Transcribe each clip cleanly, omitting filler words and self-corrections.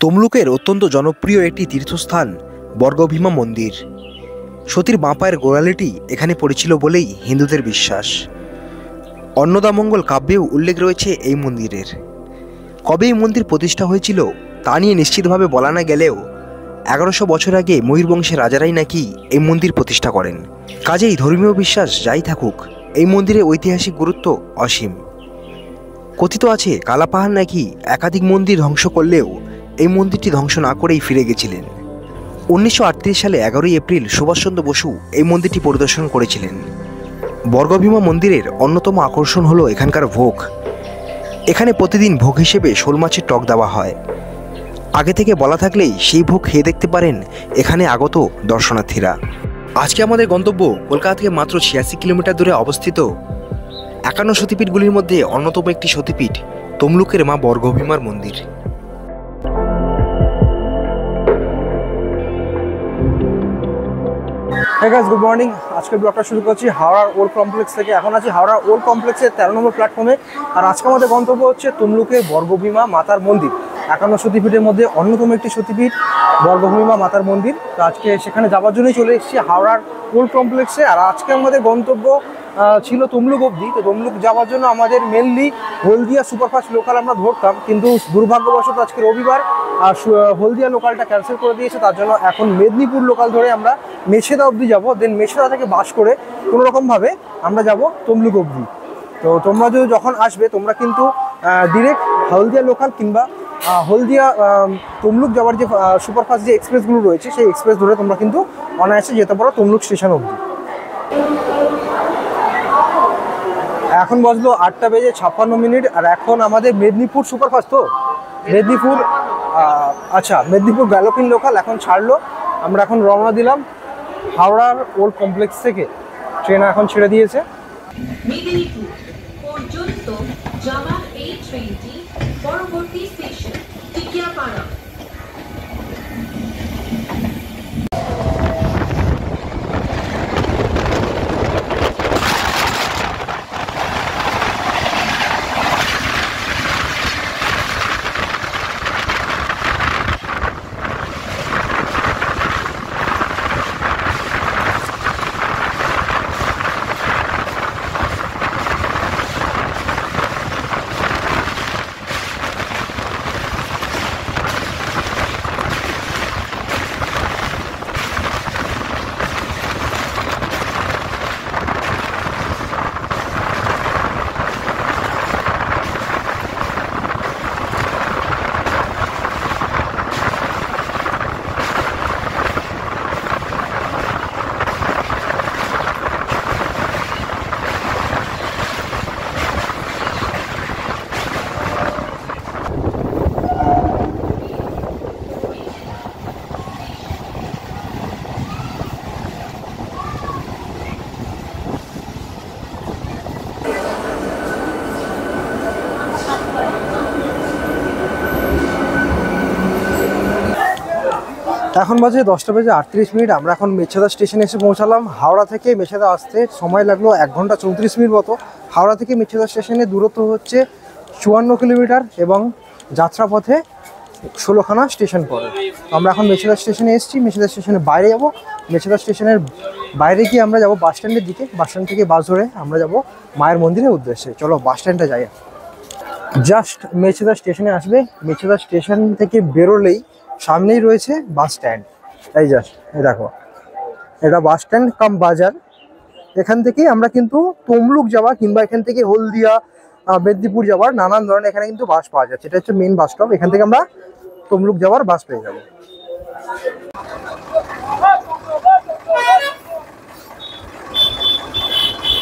তমলুকের অত্যন্ত জনপ্রিয় একটি তীর্থস্থান বর্গভীমা মন্দির। সতীর বাঁ পায়ের গোড়ালিটি এখানে পড়েছিল বলেই হিন্দুদের বিশ্বাস। অন্নদামঙ্গল কাব্যেও উল্লেখ রয়েছে এই মন্দিরের। কবে এই মন্দির প্রতিষ্ঠা হয়েছিল তা নিয়ে নিশ্চিতভাবে বলা না গেলেও 1100 বছর আগে ময়ূরবংশের রাজারাই নাকি এই মন্দির প্রতিষ্ঠা করেন। কাজেই ধর্মীয় বিশ্বাস যাই থাকুক, এই মন্দিরের ঐতিহাসিক গুরুত্ব অসীম। কথিত আছে কালাপাহাড় নাকি একাধিক মন্দির ধ্বংস করলেও এই মন্দিরটি ধ্বংস না করেই ফিরে গেছিলেন। 1938 সালে 11ই এপ্রিল সুভাষচন্দ্র বসু এই মন্দিরটি পরিদর্শন করেছিলেন। বর্গভীমা মন্দিরের অন্যতম আকর্ষণ হলো এখানকার ভোগ। এখানে প্রতিদিন ভোগ হিসেবে শোল মাছের টক দেওয়া হয়। আগে থেকে বলা থাকলেই সেই ভোগ খেয়ে দেখতে পারেন এখানে আগত দর্শনার্থীরা। আজকে আমাদের গন্তব্য কলকাতা থেকে মাত্র 86 কিলোমিটার দূরে অবস্থিত 51 সতীপীঠগুলির মধ্যে অন্যতম একটি সতীপীঠ তমলুকের মা বর্গভীমার মন্দির। হ্যাঁ গাইস, গুড মর্নিং। আজকের ব্লগটা শুরু করছি হাওড়ার ওল্ড কমপ্লেক্স থেকে। এখন আছি হাওড়ার ওল্ড কমপ্লেক্সের 13 নম্বর প্ল্যাটফর্মে। আর আজকে আমাদের গন্তব্য হচ্ছে তমলুকের বর্গভীমা মাতার মন্দির। 51 সতীপীঠের মধ্যে অন্যতম একটি সতীপীঠ বর্গভীমা মাতার মন্দির। তো আজকে সেখানে যাওয়ার জন্যই চলে এসেছি হাওড়ার ওল্ড কমপ্লেক্সে। আর আজকে আমাদের গন্তব্য ছিল তমলুক অবধি। তো তমলুক যাওয়ার জন্য আমাদের মেনলি হলদিয়া সুপারফাস্ট লোকাল আমরা ধরতাম, কিন্তু দুর্ভাগ্যবশত আজকে রবিবার আর হলদিয়া লোকালটা ক্যান্সেল করে দিয়েছে। তার জন্য এখন মেদিনীপুর লোকাল ধরে আমরা মেছেদা অবধি যাবো। দেন মেছেদা থেকে বাস করে কোনোরকমভাবে আমরা যাব তমলুক অবধি। তো তোমরা যদি যখন আসবে তোমরা কিন্তু ডিরেক্ট হলদিয়া লোকাল কিংবা হলদিয়া তমলুক যাওয়ার যে সুপারফাস্ট যে এক্সপ্রেসগুলো রয়েছে সেই এক্সপ্রেস ধরে তোমরা কিন্তু অনায়াসে যেতে পারো তমলুক স্টেশন অবধি। এখন বাজলো 8:56 আর এখন আমাদের মেদিনীপুর সুপারফাস্ট, তো মেদিনীপুর মেদিনীপুর গ্যালোপিন লোকাল এখন ছাড়লো। আমরা এখন রওনা দিলাম হাওড়ার ওল্ড কমপ্লেক্স থেকে। ট্রেন এখন ছেড়ে দিয়েছে। মেদিনীপুর পর্যন্ত যাওয়ার এই ট্রেনটি পরবর্তী স্টেশন টিকিয়াপাড়া। এখন বাজে 10:38। আমরা এখন মেছেদা স্টেশনে এসে পৌঁছালাম। হাওড়া থেকে মেছেদা আসতে সময় লাগলো 1 ঘন্টা 34 মিনিট মতো। হাওড়া থেকে মেছেদা স্টেশনের দূরত্ব হচ্ছে 54 কিলোমিটার এবং যাত্রাপথে 16খানা স্টেশন পড়ে। আমরা এখন মেছেদা স্টেশনে এসেছি। মেছেদা স্টেশনের বাইরে যাব। মেছেদা স্টেশনের বাইরে গিয়ে আমরা যাব বাস স্ট্যান্ডের দিকে। বাস স্ট্যান্ড থেকে বাস ধরে আমরা যাব মায়ের মন্দিরের উদ্দেশ্যে। চলো বাস স্ট্যান্ডে যাই। জাস্ট মেছেদা স্টেশনে আসবে। মেছেদা স্টেশন থেকে বেরোলেই সামনেই রয়েছে বাস স্ট্যান্ড। এই জাস্ট এই দেখো, এটা বাস স্ট্যান্ড কাম বাজার। এখান থেকেই আমরা কিন্তু তমলুক যাওয়া কিংবা এখান থেকে হলদিয়া মেদিনীপুর যাওয়ার নানান ধরনের এখানে কিন্তু বাস পাওয়া যাচ্ছে। এটা হচ্ছে মেন বাস স্টপ। এখান থেকে আমরা তমলুক যাওয়ার বাস পেয়ে যাব।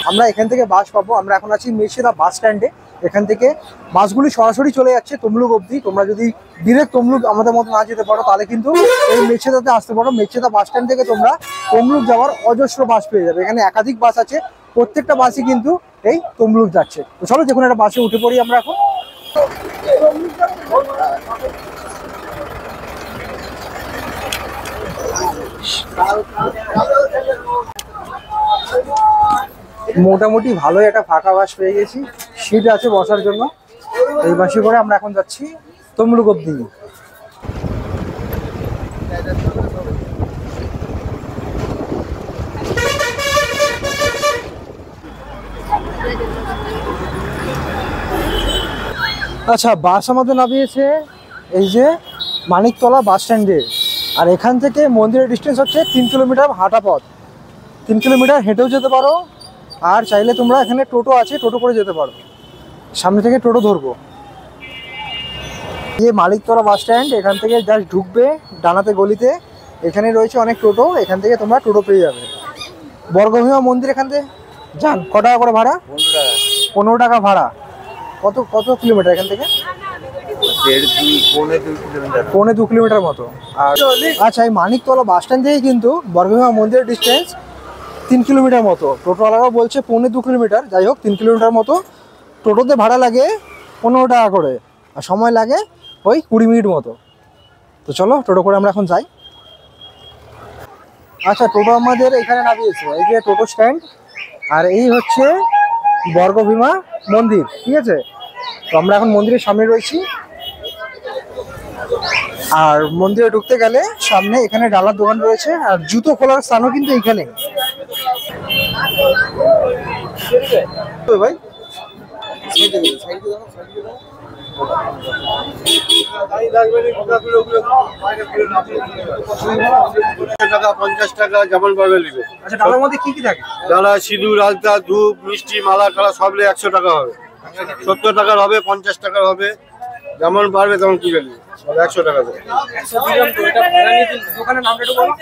আমরা এখান থেকে বাস পাবো। আমরা এখন আছি মেছেদা বাস স্ট্যান্ডে। এখান থেকে বাসগুলি সরাসরি চলে যাচ্ছে তমলুক অবধি। তোমরা যদি ডিরেক্ট তমলুক আমাদের মতো না যেতে পারো তাহলে কিন্তু এই মেছেদাতে আসতে পারো। মেছেদা বাস স্ট্যান্ড থেকে তোমরা তমলুক যাওয়ার অজস্র বাস পেয়ে যাবে। এখানে একাধিক বাস আছে, প্রত্যেকটা বাসই কিন্তু এই তমলুক যাচ্ছে। তো চলো যে কোনো একটা বাসে উঠে পড়ি আমরা এখন। মোটামুটি ভালোই একটা ফাঁকা বাস পেয়ে গেছি, সিট আছে বসার জন্য। এই বাসে করে আমরা এখন যাচ্ছি তমলুক অবধি। আচ্ছা, বাস আমাদের নামিয়েছে এই যে মানিকতলা বাস স্ট্যান্ডে। আর এখান থেকে মন্দিরের ডিস্টেন্স হচ্ছে 3 কিলোমিটার হাঁটা পথ। 3 কিলোমিটার হেঁটেও যেতে পারো, আর চাইলে তোমরা এখানে টোটো আছে, টোটো করে যেতে পারো। সামনে থেকে টোটো ধরবো। এই যে মানিকতলা বাস স্ট্যান্ড, এখান থেকে জাস্ট ঢুকবে ডানাতে গলিতে, এখানে রয়েছে অনেক টোটো, এখান থেকে তোমরা টোটো পেয়ে যাবে। বর্গভীমা মন্দির এখান থেকে যান, ক টাকা করে ভাড়া? 15 টাকা ভাড়া। কত কত কিলোমিটার এখান থেকে? 1.5-2 কিলোমিটার মতো। আর আচ্ছা, এই মানিকতলা বাস স্ট্যান্ড থেকে কিন্তু বর্গভীমা মন্দিরের ডিস্টেন্স 3 কিলোমিটার মতো। টোটোওয়ালারা বলছে 1.5-2 কিলোমিটার, যাই হোক 3 কিলোমিটার মতো। টোটোতে ভাড়া লাগে 15 টাকা করে, আর সময় লাগে ওই 20 মিনিট মতো। তো চলো টোটো করে আমরা এখন যাই। আচ্ছা, টোটো আমাদের এখানে নামিয়েছে, এই যে টোটো স্ট্যান্ড, আর এই হচ্ছে বর্গভীমা মন্দির, ঠিক আছে? তো আমরা এখন মন্দিরের সামনে রয়েছি। আর মন্দিরে ঢুকতে গেলে সামনে এখানে ডালার দোকান রয়েছে, আর জুতো খোলার স্থানও কিন্তু এখানে। ভাই টাকা 50 টাকা যেমন পারবে নিবে। আচ্ছা, ডালার মধ্যে কি কি থাকে? ডালা, সিঁদুর, আলতা, ধূপ, মিষ্টি, মালা টালা সব 100 টাকা হবে। 70 টাকার হবে, 50 টাকার হবে, যেমন পারবে তেমন কিনে নিবে। সব 100 টাকা করে। দোকানের নামটা একটু বলো।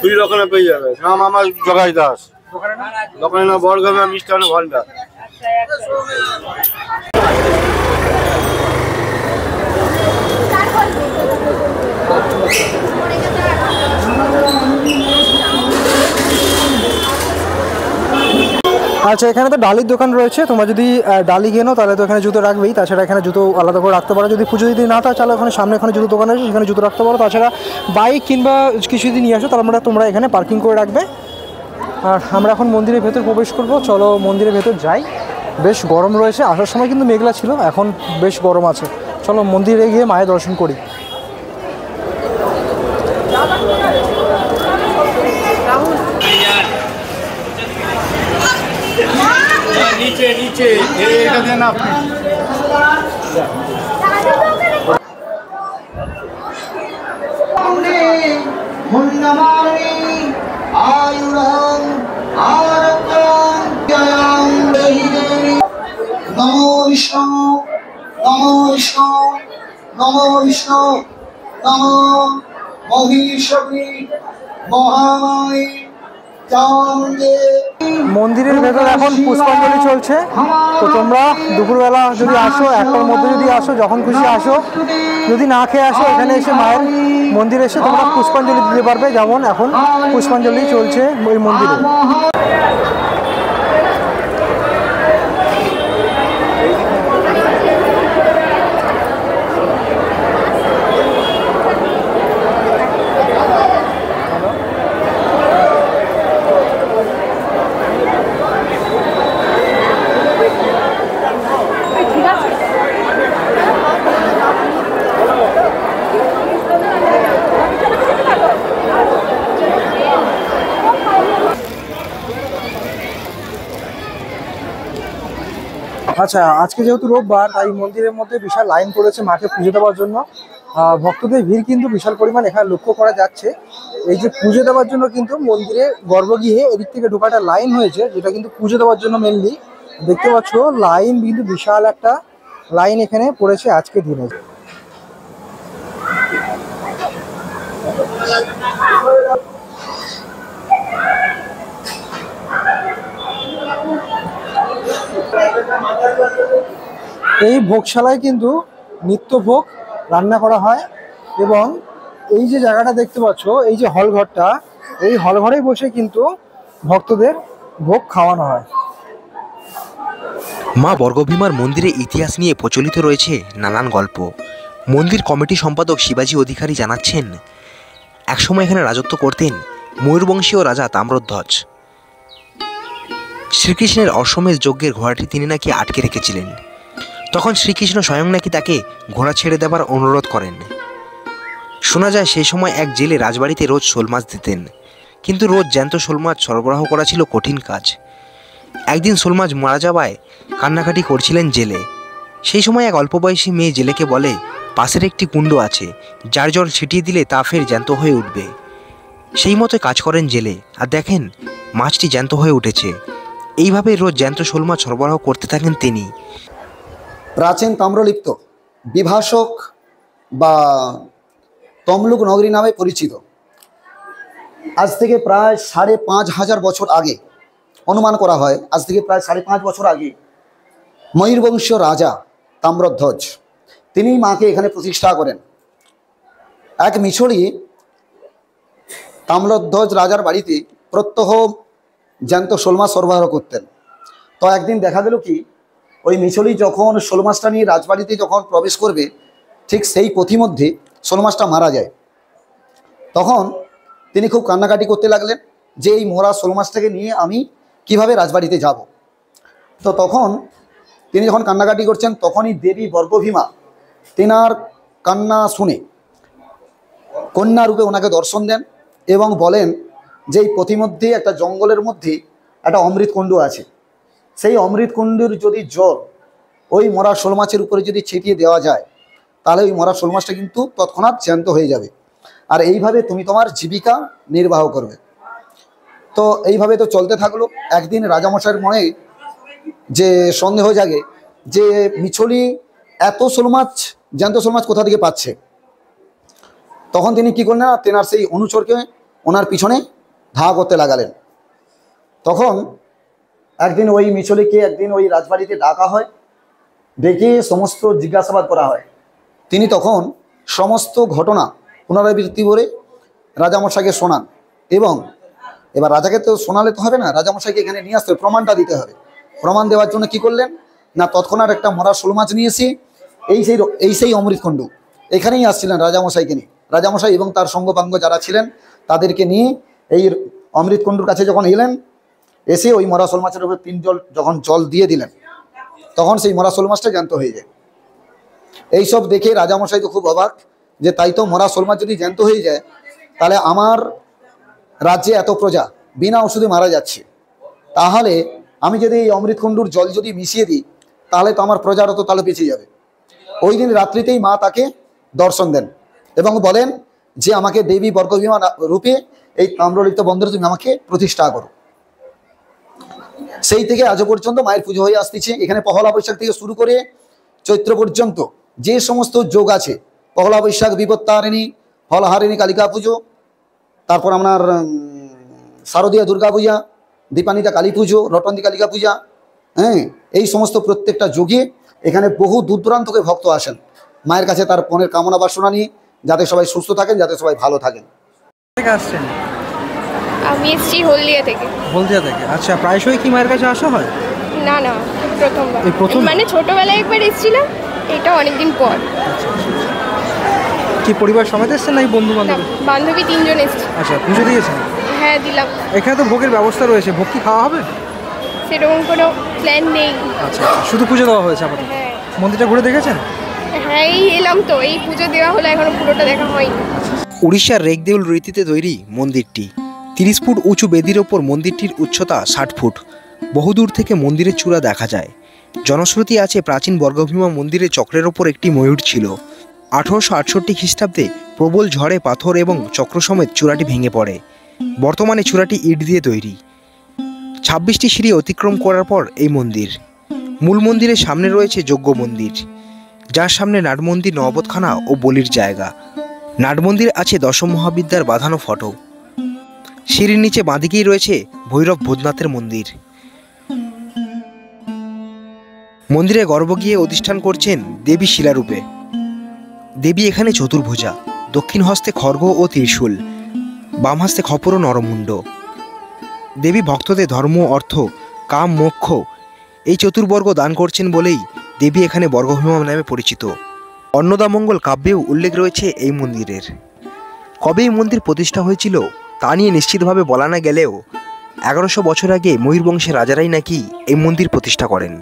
2 রকমের পেয়ে যাবে। নাম আমার জগাই দাস। দোকানের নাম বর্গভীমা মিষ্টান্ন ভান্ডার। আচ্ছা, এখানে তো ডালির দোকান রয়েছে। তোমরা যদি ডালি কেনো তাহলে তো এখানে জুতো রাখবেই, তাছাড়া এখানে জুতো আলাদা করে রাখতে পারো। যদি পুজো যদি না থাকে তাহলে ওখানে সামনে এখানে জুতো দোকান আছে, সেখানে জুতো রাখতে পারো। তাছাড়া বাইক কিংবা কিছু যদি নিয়ে আসো তাহলে তোমরা এখানে পার্কিং করে রাখবে। আর আমরা এখন মন্দিরের ভেতর প্রবেশ করব। চলো মন্দিরের ভেতর যাই। বেশ গরম রয়েছে, আসার সময় কিন্তু মেঘলা ছিল, এখন বেশ গরম আছে। চলো মন্দিরে গিয়ে মায়ের দর্শন করি। নিচে নিচে এটা দেন আপনি। নমো বিষ্ণু, নমো বিষ্ণু, নমো বিষ্ণু, নমো মহিষী মহামায়ী চামুণ্ডে। মন্দিরের ভেতর এখন পুষ্পাঞ্জলি চলছে। তো তোমরা দুপুরবেলা যদি আসো, 1টার মধ্যে যদি আসো, যখন খুশি আসো, যদি না খেয়ে আসো, এখানে এসে মায়ের মন্দিরে এসে তোমরা পুষ্পাঞ্জলি দিতে পারবে। যেমন এখন পুষ্পাঞ্জলি চলছে ওই মন্দিরে। আচ্ছা, আজকে যেহেতু রোববার, তাই মন্দিরের মধ্যে বিশাল লাইন পড়েছে মাকে পুজো দেওয়ার জন্য। ভক্তদের ভিড় কিন্তু বিশাল পরিমাণ এখানে লক্ষ্য করা যাচ্ছে। এই যে পুজো দেওয়ার জন্য কিন্তু মন্দিরে গর্ভগৃহে এদিক থেকে ঢোকাটা লাইন হয়েছে, যেটা কিন্তু পুজো দেওয়ার জন্য মেনলি। দেখতে পাচ্ছ লাইন কিন্তু বিশাল একটা লাইন এখানে পড়েছে আজকে দিনে। এই ভোগশালায় কিন্তু নিত্য ভোগ রান্না করা হয়, এবং এই যে জায়গাটা দেখতে পাচ্ছ, এই যে হলঘরটা, এই হলঘরেই বসে কিন্তু ভক্তদের ভোগ খাওয়ানো হয়। মা বর্গভীমার মন্দিরে ইতিহাস নিয়ে প্রচলিত রয়েছে নানান গল্প। মন্দির কমিটি সম্পাদক শিবাজী অধিকারী জানাচ্ছেন, একসময় এখানে রাজত্ব করতেন ময়ূরবংশীয় রাজা তাম্রধ্বজ। শ্রীকৃষ্ণের অশ্বমেধ যজ্ঞের ঘোড়াটি তিনি নাকি আটকে রেখেছিলেন। তখন শ্রীকৃষ্ণ স্বয়ং নাকি তাকে ঘোড়া ছেড়ে দেবার অনুরোধ করেন। শোনা যায় সেই সময় এক জেলে রাজবাড়িতে রোজ শোল মাছ দিতেন, কিন্তু রোজ জ্যান্ত শোল মাছ সরবরাহ করা ছিল কঠিন কাজ। একদিন শোল মাছ মারা যাওয়ায় কান্নাকাটি করছিলেন জেলে। সেই সময় এক অল্প বয়সী মেয়ে জেলেকে বলে পাশের একটি কুণ্ড আছে, যার জল ছিটিয়ে দিলে তা ফের জ্যান্ত হয়ে উঠবে। সেই মতো কাজ করেন জেলে, আর দেখেন মাছটি জ্যান্ত হয়ে উঠেছে। এইভাবে রোজ জ্যান্ত শোল মাছ সরবরাহ করতে থাকেন তিনি। প্রাচীন তাম্রলিপ্ত বিভাষক বা তমলুক নগরী নামে পরিচিত। আজ থেকে প্রায় ৫,৫০০ বছর আগে, অনুমান করা হয় আজ থেকে প্রায় ৫,৫০০ বছর আগে ময়ূরবংশীয় রাজা তাম্রধ্বজ তিনি মাকে এখানে প্রতিষ্ঠা করেন। এক মিছরি তাম্রধ্বজ রাজার বাড়িতে প্রত্যহ জ্যান্ত শোল মাছ সরবরাহ করতেন। তো একদিন দেখা গেল কি, ওই মিছরি যখন শোল মাছটা নিয়ে রাজবাড়িতে যখন প্রবেশ করবে, ঠিক সেই পথিমধ্যে শোল মাছটা মারা যায়। তখন তিনি খুব কান্নাকাটি করতে লাগলেন যে এই মরা শোল মাছটাকে নিয়ে আমি কিভাবে রাজবাড়িতে যাব। তো তখন তিনি যখন কান্নাকাটি করছেন, তখনই দেবী বর্গভীমা তেনার কান্না শুনে কন্যা রূপে ওনাকে দর্শন দেন এবং বলেন যে এই পথিমধ্যে একটা জঙ্গলের মধ্যে একটা অমৃত কুণ্ড আছে, সেই অমৃত কুণ্ডের যদি জল ওই মরা শোল মাছের উপরে যদি ছিটিয়ে দেওয়া যায়, তাহলে ওই মরা শোল মাছটা কিন্তু তৎক্ষণাৎ জ্যান্ত হয়ে যাবে, আর এইভাবে তুমি তোমার জীবিকা নির্বাহ করবে। তো এইভাবে তো চলতে থাকলো। একদিন রাজামশাইয়ের মনে যে সন্দেহ জাগে যে মিছলি এত শোল মাছ, জ্যান্ত শোল মাছ কোথা থেকে পাচ্ছে। তখন তিনি কী করলেন, তেনার সেই অনুচরকে ওনার পিছনে ধাওয়া করতে লাগালেন। তখন একদিন ওই মিছলিকে একদিন ওই রাজবাড়িতে ডাকা হয়, ডেকে সমস্ত জিজ্ঞাসাবাদ করা হয়। তিনি তখন সমস্ত ঘটনা পুনরাবৃত্তি করে রাজামশাইকে শোনান। এবং এবার রাজাকে তো শোনালে তো হবে না, রাজামশাইকে এখানে নিয়ে আসতে হবে, প্রমাণটা দিতে হবে। প্রমাণ দেওয়ার জন্য কি করলেন না, তৎক্ষণাৎ একটা মরা শোল মাছ নিয়ে এসে এই সেই অমৃতকুণ্ড এখানেই আসছিলেন রাজামশাইকে নিয়ে। রাজামশাই এবং তার সঙ্গপাঙ্গ যারা ছিলেন তাদেরকে নিয়ে এই অমৃতকুণ্ডুর কাছে যখন এলেন, এসে ওই মরা শোল মাছের উপর যখন জল দিয়ে দিলেন, তখন সেই মরা শোল মাছটা জ্যান্ত হয়ে যায়। এইসব দেখে রাজামশাই তো খুব অবাক যে তাই তো, মরা শোল মাছ যদি জ্যান্ত হয়ে যায়, তাহলে আমার রাজ্যে এত প্রজা বিনা ওষুধে মারা যাচ্ছে, তাহলে আমি যদি এই অমৃতকুণ্ডুর জল যদি মিশিয়ে দিই, তাহলে তো আমার প্রজারা তো তাহলে বেঁচে যাবে। ওই দিন রাত্রিতেই মা তাকে দর্শন দেন এবং বলেন যে আমাকে দেবী বর্গভীমা রূপে এই তাম্রলিপ্ত বন্দরে তুমি আমাকে প্রতিষ্ঠা করো। সেই থেকে আজও পর্যন্ত মায়ের পুজো হয়ে আসতেছে। এখানে পহেলা বৈশাখ থেকে শুরু করে চৈত্র পর্যন্ত যে সমস্ত যোগ আছে, পহেলা বৈশাখ বিপত্তারিণী, ফলহারিণী কালিকা পুজো, তারপর আপনার শারদীয়া দুর্গা পূজা, দীপান্বিতা কালী পুজো, রটন্তী কালিকা পূজা, হ্যাঁ, এই সমস্ত প্রত্যেকটা যুগে এখানে বহু দূর দূরান্ত থেকে ভক্ত আসেন মায়ের কাছে তার মনের কামনা বাসনা নিয়ে, যাতে সবাই সুস্থ থাকেন, যাতে সবাই ভালো থাকেন। থেকে আসছেন? আমি এসেছি হলদিয়া থেকে। হলদিয়া থেকে, আচ্ছা। প্রায়শই কি মায়ের কাছে আসা হয়? না না, প্রথমবার। এই প্রথম? মানে ছোটবেলায় একবার এসেছিলাম, এটা অনেকদিন পর। কি পরিবার সমেত এসছেন নাকি বন্ধু না, বান্ধব? বান্ধবী 3 জন এসেছি। আচ্ছা, পুজো দিয়েছেন? হ্যাঁ, দিলাম। এখানে তো ভোগের ব্যবস্থা রয়েছে, ভোগ কি খাওয়া হবে? সেরকম কোনো প্ল্যান নেই। আচ্ছা, শুধু পুজো দেওয়া হয়েছে আপাতত। হ্যাঁ মন্দিরটা ঘুরে দেখেছেন? হ্যাঁ, এই এলাম তো, এই পুজো দেওয়া হলো, এখনো পুরোটা দেখা হয়নি। উড়িষ্যার রেগদেউল রীতিতে তৈরি মন্দিরটি। 30 ফুট উঁচু বেদির ওপর মন্দিরটির উচ্চতা 60 ফুট। বহুদূর থেকে মন্দিরের চূড়া দেখা যায়। জনশ্রুতি আছে প্রাচীন বর্গভীমা মন্দিরের চক্রের ওপর একটি ময়ূর ছিল। 1868 খ্রিস্টাব্দে প্রবল ঝড়ে পাথর এবং চক্র সমেত চূড়াটি ভেঙে পড়ে। বর্তমানে চূড়াটি ইট দিয়ে তৈরি। 26টি সিঁড়ি অতিক্রম করার পর এই মন্দির। মূল মন্দিরের সামনে রয়েছে যজ্ঞ মন্দির, যার সামনে নাটমন্দির, নববতখানা ও বলির জায়গা। নাটমন্দির আছে দশম মহাবিদ্যার বাঁধানো ফটো। সিঁড়ির নিচে বাঁদিকেই রয়েছে ভৈরব ভূতনাথের মন্দির। মন্দিরে গর্ভ গিয়ে অধিষ্ঠান করছেন দেবী শিলারূপে। দেবী এখানে চতুর্ভুজা, দক্ষিণ হস্তে খড়গ ও ত্রিশূল, বাম হস্তে খপর ও নরমুণ্ড। দেবী ভক্তদের ধর্ম, অর্থ, কাম, মোক্ষ এই চতুর্বর্গ দান করছেন বলেই দেবী এখানে বর্গভীমা নামে পরিচিত। অন্নদামঙ্গল কাব্যেও উল্লেখ রয়েছে এই মন্দিরের। কবে এই মন্দির প্রতিষ্ঠা হয়েছিল তা নিয়ে নিশ্চিতভাবে বলা না গেলেও 1100 বছর আগে ময়ূরবংশের রাজারাই নাকি এই মন্দির প্রতিষ্ঠা করেন।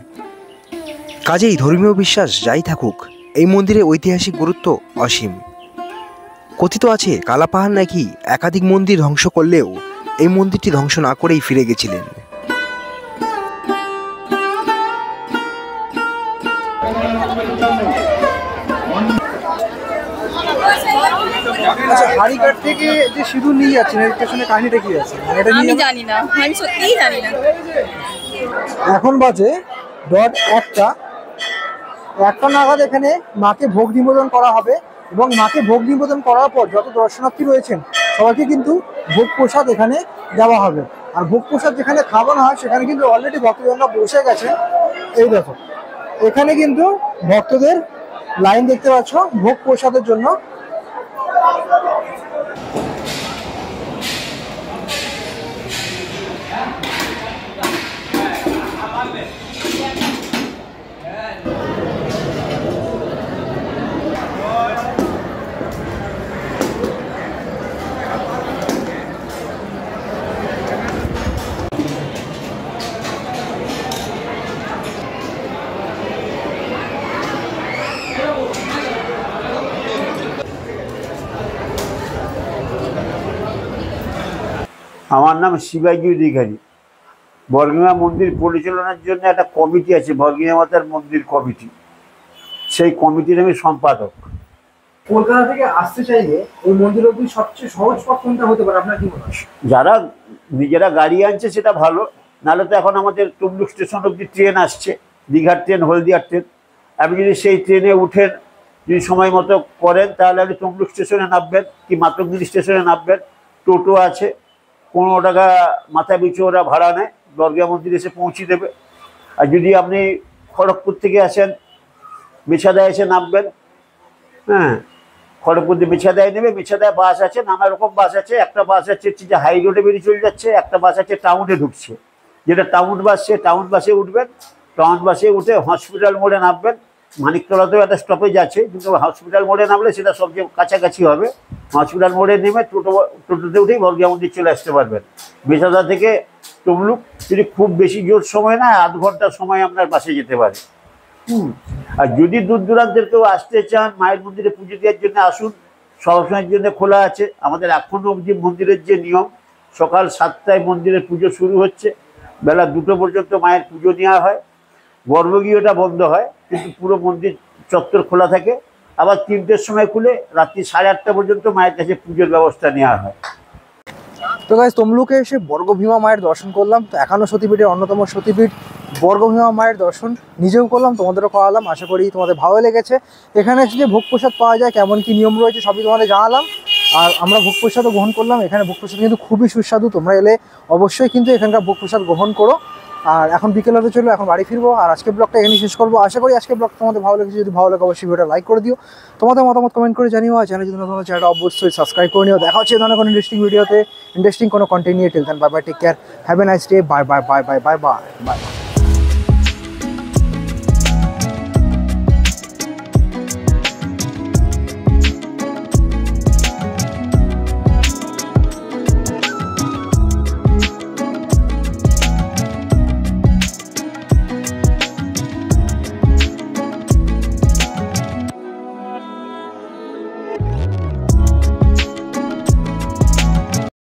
কাজেই ধর্মীয় বিশ্বাস যাই থাকুক, এই মন্দিরের ঐতিহাসিক গুরুত্ব অসীম। কথিত আছে কালাপাহাড় নাকি একাধিক মন্দির ধ্বংস করলেও এই মন্দিরটি ধ্বংস না করেই ফিরে গেছিলেন। আচ্ছা, হাড়িঘাট থেকে যে সিঁদুর নিয়ে যাচ্ছেন এর পেছনে কাহিনীটা কি আছে? মানে এটা আমি নিয়ে জানি না, আমি সত্যিই জানি না। এখন বাজে ডট 1টা নাগাদ এখানে মাকে ভোগ নিবেদন করা হবে এবং মাকে ভোগ নিবেদন করার পর যত দর্শনার্থী রয়েছেন সবাইকে কিন্তু ভোগ প্রসাদ এখানে দেওয়া হবে। আর ভোগ প্রসাদ যেখানে খাওয়ানো হয় সেখানে কিন্তু অলরেডি ভক্তজনরা বসে গেছে। এই দেখো এখানে কিন্তু ভক্তদের লাইন দেখতে পাচ্ছ ভোগ প্রসাদের জন্য। আমার নাম শিবাজি অধিকারী। বর্গিমা মন্দির পরিচালনার জন্য একটা কমিটি আছে, বর্গিমা মাতার মন্দির কমিটি, সেই কমিটির আমি সম্পাদক। কলকাতা থেকে আসতে চাইলে এই মন্দির অবধি সবচেয়ে সহজ পথ কোনটা হতে পারে আপনার কি মনে হয়? যারা নিজেরা গাড়ি আনছে সেটা ভালো, নাহলে তো এখন আমাদের তমলুক স্টেশন অবধি ট্রেন আসছে, দীঘার ট্রেন, হলদিয়ার ট্রেন। আপনি যদি সেই ট্রেনে উঠেন, যদি সময় মতো করেন, তাহলে আপনি তমলুক স্টেশনে নামবেন কি মাতঙ্গিনী স্টেশনে নামবেন। টোটো আছে, 15 টাকা মাথা পিছু ওরা ভাড়া নেয়, বর্গিমা মন্দির এসে পৌঁছে দেবে। আর যদি আপনি খড়গপুর থেকে আসেন, বেছাদায় এসে নামবেন। হ্যাঁ, খড়গপুর দিয়ে বেছাদায় নেবে, বেছাদায় বাস আছে, নানা রকম বাস আছে। একটা বাস আছে যে হাই রোডে বেরিয়ে চলে যাচ্ছে, একটা বাস আছে টাউনে ঢুকছে, যেটা টাউন বাস, সে টাউন বাসে উঠবেন। টাউন বাসে উঠে হসপিটাল মোড়ে নামবেন। মানিকতলাতেও একটা স্টপেজ আছে, কিন্তু হসপিটাল মোড়ে নামলে সেটা সবচেয়ে কাছাকাছি হবে। হসপিটাল মোড়ে নেমে টোটোতে উঠেই বর্গিমা মন্দির চলে আসতে পারবেন। বেছাদা থেকে তমলুক যদি খুব বেশি জোর সময় না, 8 ঘন্টার সময় আপনার বাসে যেতে পারে। আর যদি দূর দূরান্তের কেউ আসতে চান, মায়ের মন্দিরে পুজো দেওয়ার জন্য আসুন, সবসময়ের জন্য খোলা আছে। আমাদের এখনো অবধি মন্দিরের যে নিয়ম, সকাল 7টায় মন্দিরের পুজো শুরু হচ্ছে, বেলা 2টো পর্যন্ত মায়ের পুজো নেওয়া হয়। গর্ভগৃহটা বন্ধ হয়, কিন্তু পুরো মন্দির চত্বর খোলা থাকে। আবার 3টের সময় খুলে রাত্রি 8:30 পর্যন্ত মায়ের কাছে পুজোর ব্যবস্থা নেওয়া হয়। তো গাইস, তমলুকে এসে বর্গভীমা মায়ের দর্শন করলাম। তো 51 সতীপীঠের অন্যতম সতীপীঠ বর্গভীমা মায়ের দর্শন নিজেও করলাম, তোমাদেরও করালাম। আশা করি তোমাদের ভালো লেগেছে। এখানে এসে যে ভোগ প্রসাদ পাওয়া যায়, কেমন কি নিয়ম রয়েছে, সবই তোমাদের জানালাম। আর আমরা ভোগ প্রসাদও গ্রহণ করলাম। এখানে ভোগ প্রসাদ কিন্তু খুবই সুস্বাদু। তোমরা এলে অবশ্যই কিন্তু এখানকার ভোগ প্রসাদ গ্রহণ করো। আর এখন বিকেল হতে চলো, এখন বাড়ি ফিরবো। আর আজকে ব্লগটা এখানেই শেষ করবো। আশা করি আজকে ব্লগ তোমাদের ভালো লেগেছে। যদি ভালো লাগে অবশ্যই ভিডিওটা লাইক করে দিও, তোমাদের মতামত কমেন্ট করে জানিও। আর চ্যানেল যদি নতুন চ্যানেলটা অবশ্যই সাবস্ক্রাইব করে নিও। দেখা হচ্ছে এই ধরনের কোনো ইন্টারেস্টিং কোনো কন্টেন্ট নিয়ে। Till then bye bye, take care, have a nice day, bye bye bye bye bye bye by.